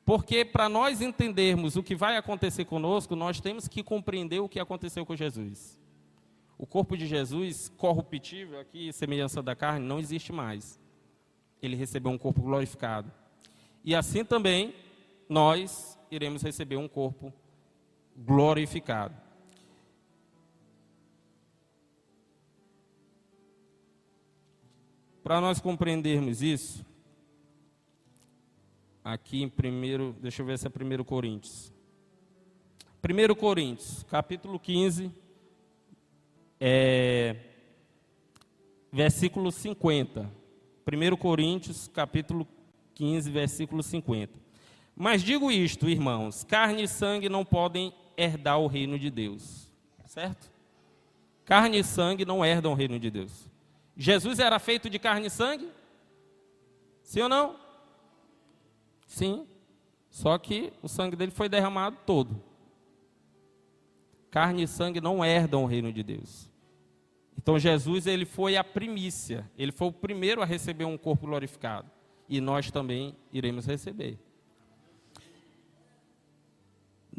[SPEAKER 1] Porque para nós entendermos o que vai acontecer conosco, nós temos que compreender o que aconteceu com Jesus. O corpo de Jesus, corruptível, aqui, semelhança da carne, não existe mais. Ele recebeu um corpo glorificado. E assim também, nós iremos receber um corpo glorificado. Para nós compreendermos isso, aqui em primeiro, deixa eu ver se é 1 Coríntios. 1 Coríntios, capítulo 15, versículo 50. 1 Coríntios, capítulo 15, versículo 50. Mas digo isto, irmãos, carne e sangue não podem herdar o reino de Deus. Certo? Carne e sangue não herdam o reino de Deus. Jesus era feito de carne e sangue? Sim ou não? Sim. Só que o sangue dele foi derramado todo. Carne e sangue não herdam o reino de Deus. Então Jesus, ele foi a primícia, ele foi o primeiro a receber um corpo glorificado. E nós também iremos receber.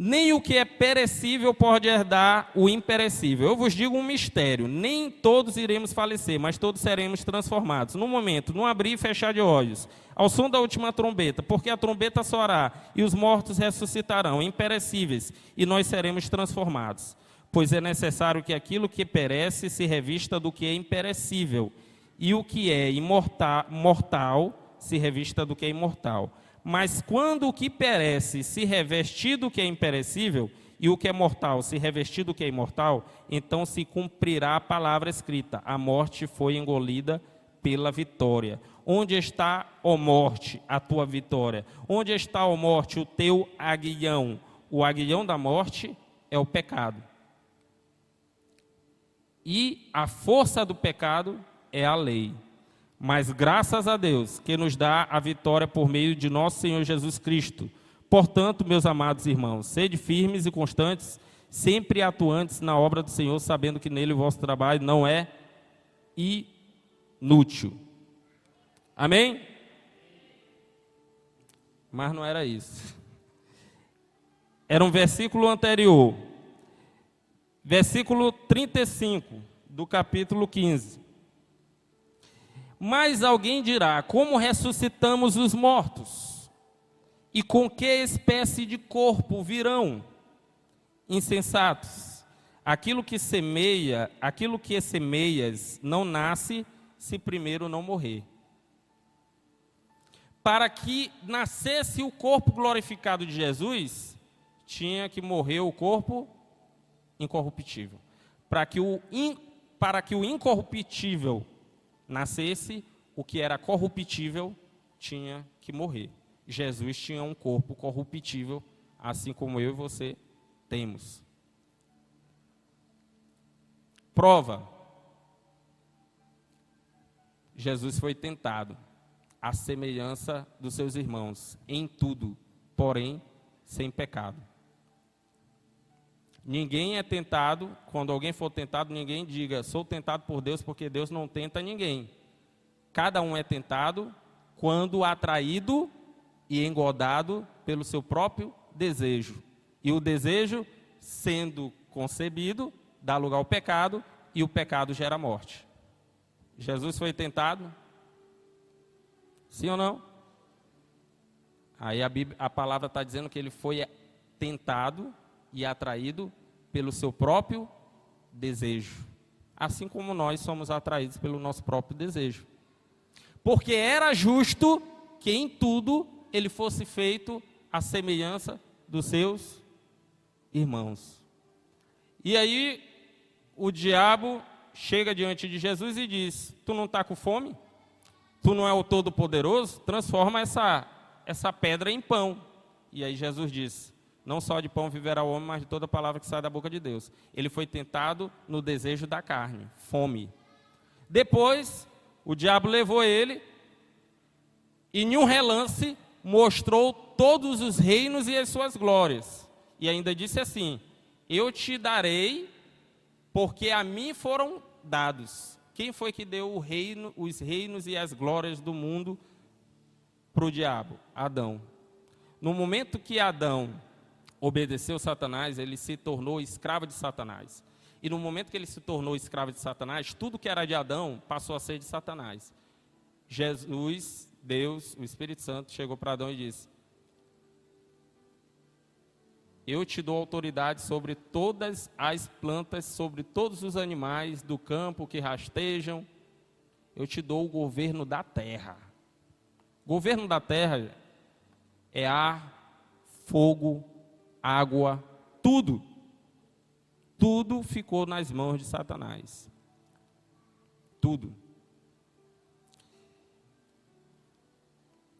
[SPEAKER 1] Nem o que é perecível pode herdar o imperecível. Eu vos digo um mistério, nem todos iremos falecer, mas todos seremos transformados. No momento, no abrir e fechar de olhos, ao som da última trombeta, porque a trombeta soará e os mortos ressuscitarão, imperecíveis, e nós seremos transformados. Pois é necessário que aquilo que perece se revista do que é imperecível, e o que é mortal se revista do que é imortal. Mas quando o que perece se revestir do que é imperecível, e o que é mortal se revestir do que é imortal, então se cumprirá a palavra escrita: a morte foi engolida pela vitória. Onde está, ó morte, a tua vitória? Onde está, ó morte, o teu aguilhão? O aguilhão da morte é o pecado. E a força do pecado é a lei. Mas graças a Deus que nos dá a vitória por meio de nosso Senhor Jesus Cristo. Portanto, meus amados irmãos, sede firmes e constantes, sempre atuantes na obra do Senhor, sabendo que nele o vosso trabalho não é inútil. Amém? Mas não era isso. Era um versículo anterior. Versículo 35 do capítulo 15. Mas alguém dirá: como ressuscitamos os mortos? E com que espécie de corpo virão? Insensatos. Aquilo que semeias não nasce se primeiro não morrer. Para que nascesse o corpo glorificado de Jesus, tinha que morrer o corpo incorruptível. Para que o incorruptível nascesse, o que era corruptível tinha que morrer. Jesus tinha um corpo corruptível, assim como eu e você temos. Prova. Jesus foi tentado, à semelhança dos seus irmãos, em tudo, porém sem pecado. Ninguém é tentado, quando alguém for tentado, ninguém diga: sou tentado por Deus, porque Deus não tenta ninguém. Cada um é tentado quando atraído e engodado pelo seu próprio desejo. E o desejo, sendo concebido, dá lugar ao pecado, e o pecado gera morte. Jesus foi tentado? Sim ou não? Aí a palavra está dizendo que ele foi tentado e atraído pelo seu próprio desejo. Assim como nós somos atraídos pelo nosso próprio desejo. Porque era justo que em tudo ele fosse feito à semelhança dos seus irmãos. E aí o diabo chega diante de Jesus e diz: tu não está com fome? Tu não é o Todo-Poderoso? Transforma essa pedra em pão. E aí Jesus diz: não só de pão viverá o homem, mas de toda palavra que sai da boca de Deus. Ele foi tentado no desejo da carne, fome. Depois, o diabo levou ele e, em um relance, mostrou todos os reinos e as suas glórias. E ainda disse assim: eu te darei, porque a mim foram dados. Quem foi que deu os reinos e as glórias do mundo para o diabo? Adão. No momento que Adão obedeceu Satanás, ele se tornou escravo de Satanás. E no momento que ele se tornou escravo de Satanás, tudo que era de Adão passou a ser de Satanás. Jesus, Deus, o Espírito Santo, chegou para Adão e disse: eu te dou autoridade sobre todas as plantas, sobre todos os animais do campo que rastejam. Eu te dou o governo da terra. Governo da terra é ar, fogo, água, tudo. Tudo ficou nas mãos de Satanás. Tudo.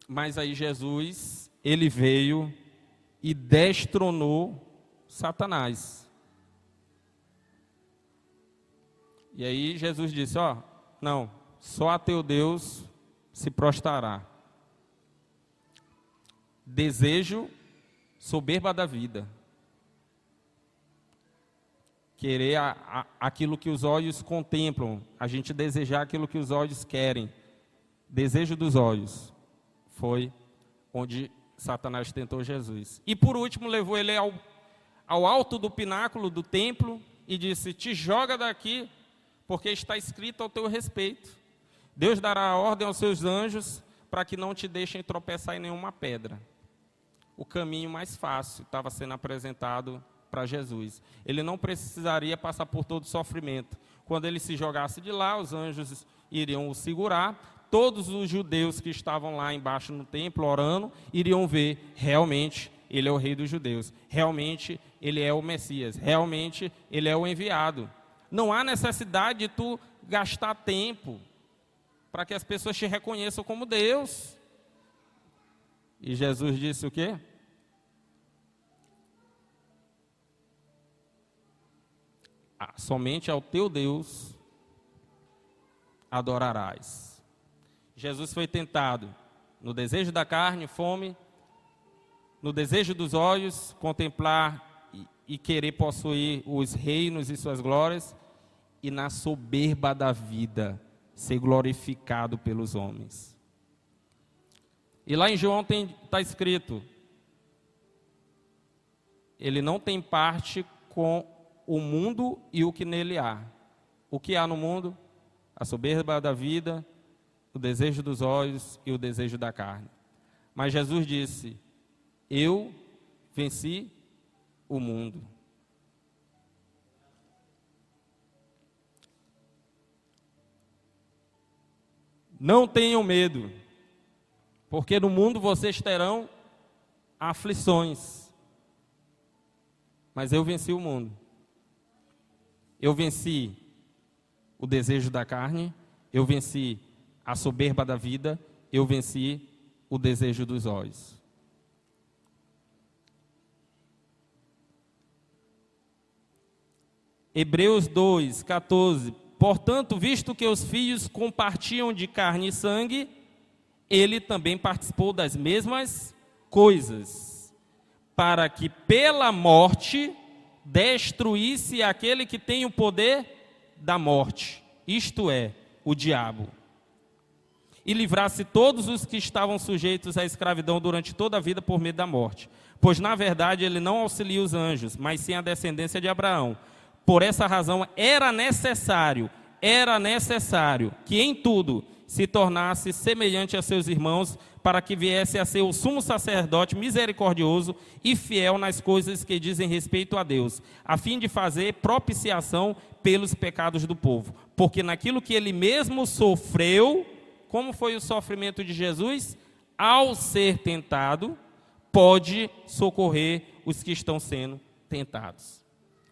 [SPEAKER 1] Mas aí Jesus, ele veio e destronou Satanás. E aí Jesus disse: não, só a teu Deus se prostrará. Desejo, soberba da vida. Querer aquilo que os olhos contemplam, a gente desejar aquilo que os olhos querem. Desejo dos olhos. Foi onde Satanás tentou Jesus. E por último levou ele ao alto do pináculo do templo e disse: te joga daqui, porque está escrito ao teu respeito. Deus dará ordem aos seus anjos para que não te deixem tropeçar em nenhuma pedra. O caminho mais fácil estava sendo apresentado para Jesus. Ele não precisaria passar por todo o sofrimento. Quando ele se jogasse de lá, os anjos iriam o segurar. Todos os judeus que estavam lá embaixo no templo orando iriam ver: realmente ele é o rei dos judeus, realmente ele é o Messias, realmente ele é o enviado. Não há necessidade de tu gastar tempo para que as pessoas te reconheçam como Deus. E Jesus disse o quê? Somente ao teu Deus adorarás. Jesus foi tentado no desejo da carne, fome, no desejo dos olhos, contemplar e querer possuir os reinos e suas glórias, e na soberba da vida, ser glorificado pelos homens. E lá em João está escrito: ele não tem parte com o mundo e o que nele há. O que há no mundo? A soberba da vida, o desejo dos olhos e o desejo da carne. Mas Jesus disse: eu venci o mundo. Não tenham medo, porque no mundo vocês terão aflições. Mas eu venci o mundo. Eu venci o desejo da carne, eu venci a soberba da vida, eu venci o desejo dos olhos. Hebreus 2:14. Portanto, visto que os filhos compartilham de carne e sangue, ele também participou das mesmas coisas, para que pela morte destruísse aquele que tem o poder da morte, isto é, o diabo, e livrasse todos os que estavam sujeitos à escravidão durante toda a vida por medo da morte. Pois, na verdade, ele não auxilia os anjos, mas sim a descendência de Abraão. Por essa razão, era necessário que em tudo se tornasse semelhante a seus irmãos, para que viesse a ser o sumo sacerdote misericordioso e fiel nas coisas que dizem respeito a Deus, a fim de fazer propiciação pelos pecados do povo. Porque naquilo que ele mesmo sofreu, como foi o sofrimento de Jesus? Ao ser tentado, pode socorrer os que estão sendo tentados.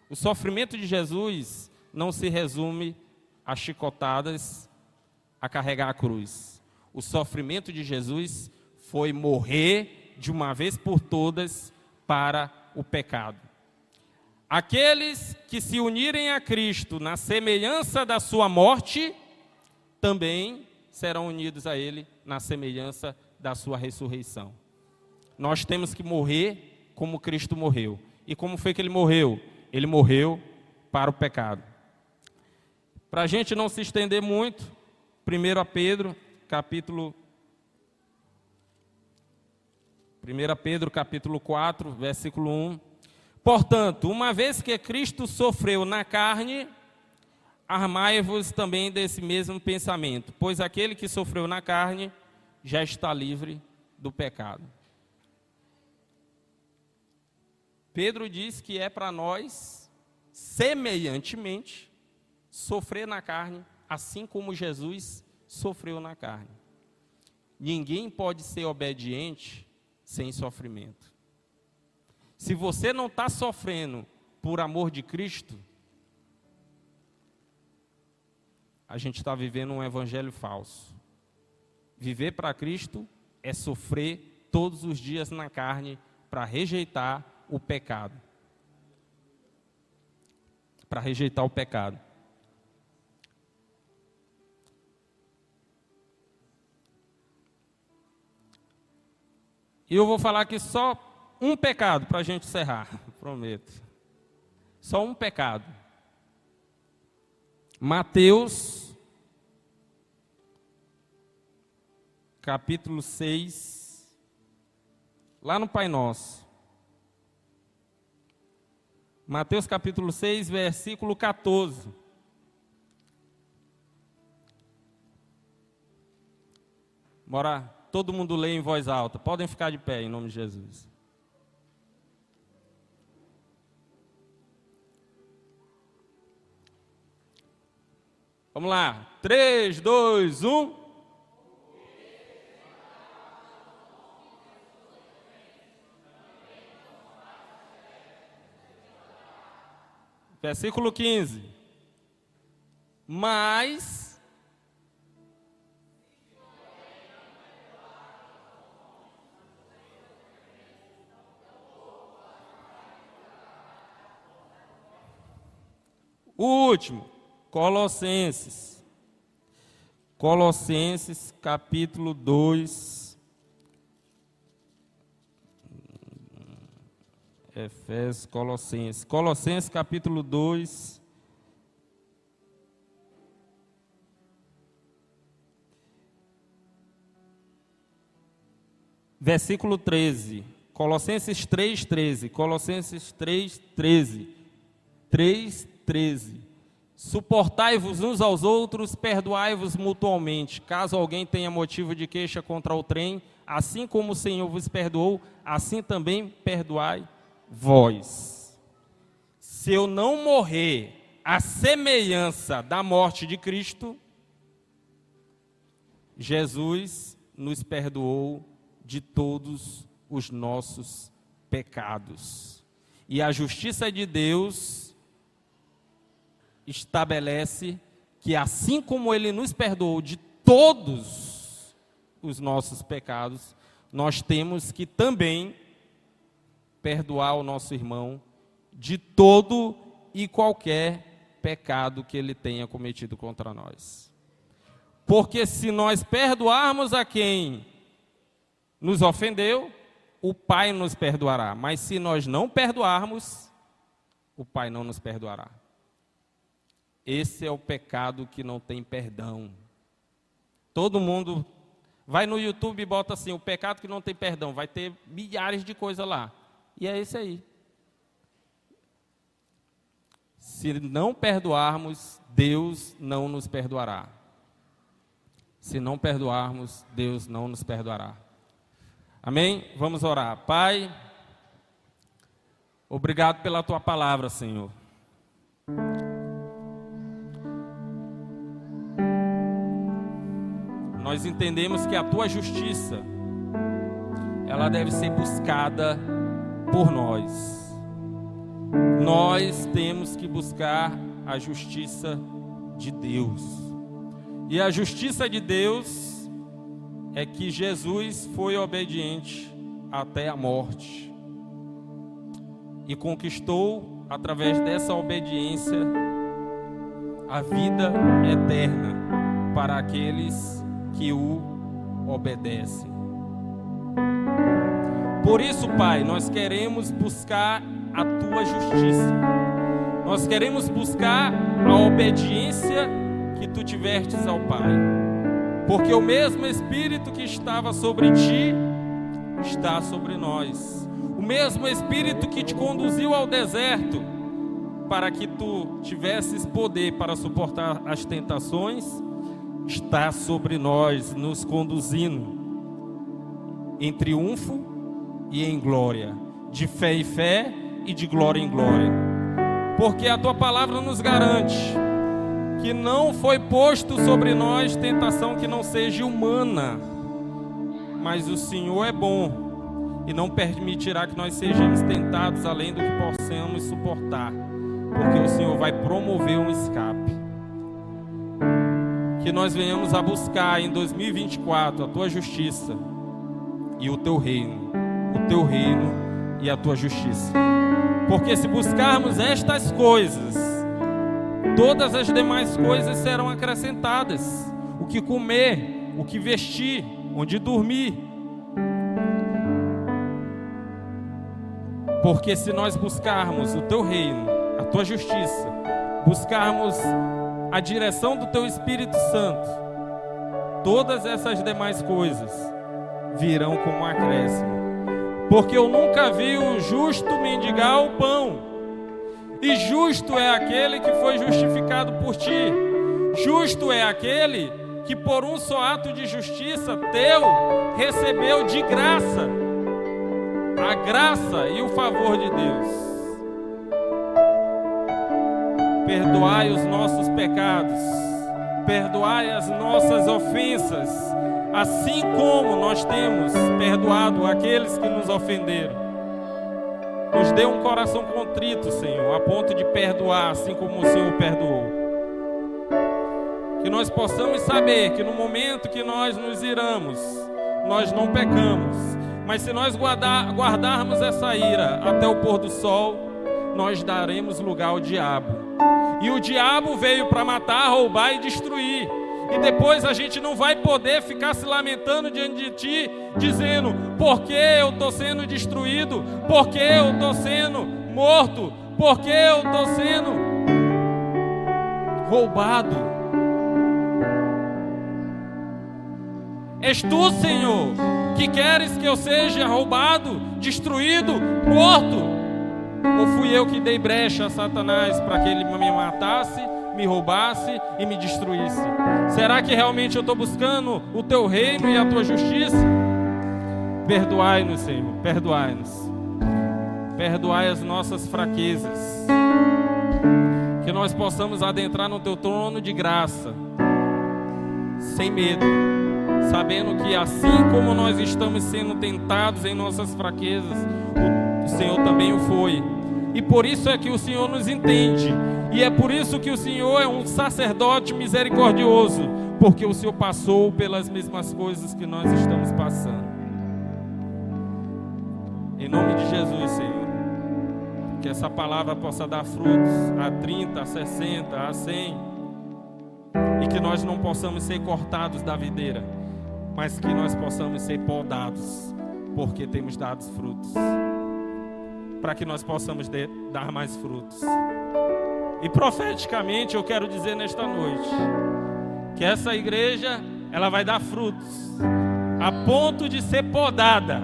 [SPEAKER 1] O sofrimento de Jesus não se resume a chicotadas, a carregar a cruz. O sofrimento de Jesus foi morrer de uma vez por todas para o pecado. Aqueles que se unirem a Cristo na semelhança da sua morte, também serão unidos a Ele na semelhança da sua ressurreição. Nós temos que morrer como Cristo morreu. E como foi que Ele morreu? Ele morreu para o pecado. Para a gente não se estender muito, 1 Pedro, capítulo 4, versículo 1. Portanto, uma vez que Cristo sofreu na carne, armai-vos também desse mesmo pensamento, pois aquele que sofreu na carne já está livre do pecado. Pedro diz que é para nós, semelhantemente, sofrer na carne, assim como Jesus sofreu na carne. Ninguém pode ser obediente sem sofrimento. Se você não está sofrendo por amor de Cristo, a gente está vivendo um evangelho falso. Viver para Cristo é sofrer todos os dias na carne para rejeitar o pecado. Para rejeitar o pecado. E eu vou falar aqui só um pecado para a gente encerrar, prometo. Só um pecado. Mateus, capítulo 6, lá no Pai Nosso. Mateus capítulo 6, versículo 14. Bora, todo mundo lê em voz alta. Podem ficar de pé em nome de Jesus. Vamos lá. 3, 2, 1. Versículo 15. Mas o último, Colossenses capítulo 2, Efésios, Colossenses capítulo 2, versículo 13, Colossenses 3:13, Colossenses 3:13. Suportai-vos uns aos outros, perdoai-vos mutuamente, caso alguém tenha motivo de queixa contra o trem, assim como o Senhor vos perdoou, assim também perdoai vós. Se eu não morrer à semelhança da morte de Cristo, Jesus nos perdoou de todos os nossos pecados. E a justiça de Deus estabelece que assim como Ele nos perdoou de todos os nossos pecados, nós temos que também perdoar o nosso irmão de todo e qualquer pecado que ele tenha cometido contra nós. Porque se nós perdoarmos a quem nos ofendeu, o Pai nos perdoará. Mas se nós não perdoarmos, o Pai não nos perdoará. Esse é o pecado que não tem perdão. Todo mundo vai no YouTube e bota assim, o pecado que não tem perdão. Vai ter milhares de coisas lá. E é esse aí. Se não perdoarmos, Deus não nos perdoará. Se não perdoarmos, Deus não nos perdoará. Amém? Vamos orar. Pai, obrigado pela Tua palavra, Senhor. Nós entendemos que a Tua justiça ela deve ser buscada por nós. Nós temos que buscar a justiça de Deus. E a justiça de Deus é que Jesus foi obediente até a morte e conquistou, através dessa obediência, a vida eterna para aqueles que o obedecem. Por isso, Pai, nós queremos buscar a Tua justiça. Nós queremos buscar a obediência que Tu tivestes ao Pai. Porque o mesmo Espírito que estava sobre Ti está sobre nós. O mesmo Espírito que Te conduziu ao deserto para que Tu tivesses poder para suportar as tentações, está sobre nós, nos conduzindo em triunfo e em glória, de fé em fé e de glória em glória. Porque a Tua palavra nos garante que não foi posto sobre nós tentação que não seja humana, mas o Senhor é bom e não permitirá que nós sejamos tentados além do que possamos suportar, porque o Senhor vai promover um escape. Que nós venhamos a buscar em 2024 a Tua justiça e o Teu reino e a Tua justiça. Porque se buscarmos estas coisas, todas as demais coisas serão acrescentadas. O que comer, o que vestir, onde dormir. Porque se nós buscarmos o Teu reino, a Tua justiça, buscarmos a direção do Teu Espírito Santo, todas essas demais coisas virão como acréscimo. Porque eu nunca vi o justo mendigar o pão, e justo é aquele que foi justificado por Ti. Justo é aquele que por um só ato de justiça Teu recebeu de graça a graça e o favor de Deus. Perdoai os nossos pecados, perdoai as nossas ofensas, assim como nós temos perdoado aqueles que nos ofenderam. Nos dê um coração contrito, Senhor, a ponto de perdoar, assim como o Senhor perdoou. Que nós possamos saber que no momento que nós nos iramos, nós não pecamos. Mas se nós guardarmos essa ira até o pôr do sol, nós daremos lugar ao diabo. E o diabo veio para matar, roubar e destruir. E depois a gente não vai poder ficar se lamentando diante de Ti, dizendo: por que eu estou sendo destruído? Por que eu estou sendo morto? Por que eu estou sendo roubado? És Tu, Senhor, que queres que eu seja roubado, destruído, morto? Ou fui eu que dei brecha a Satanás para que ele me matasse, me roubasse e me destruísse? Será que realmente eu estou buscando o Teu reino e a Tua justiça? Perdoai-nos, Senhor, perdoai-nos. Perdoai as nossas fraquezas. Que nós possamos adentrar no Teu trono de graça, sem medo, sabendo que assim como nós estamos sendo tentados em nossas fraquezas, o Senhor também o foi. E por isso é que o Senhor nos entende. E é por isso que o Senhor é um sacerdote misericordioso, porque o Senhor passou pelas mesmas coisas que nós estamos passando. Em nome de Jesus, Senhor, que essa palavra possa dar frutos a 30, a 60, a 100, e que nós não possamos ser cortados da videira, mas que nós possamos ser podados, porque temos dado frutos, para que nós possamos dar mais frutos. E profeticamente eu quero dizer nesta noite que essa igreja, ela vai dar frutos a ponto de ser podada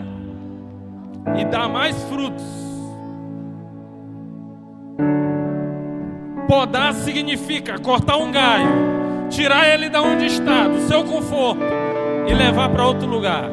[SPEAKER 1] e dar mais frutos. Podar significa cortar um galho, tirar ele da onde está, do seu conforto, e levar para outro lugar.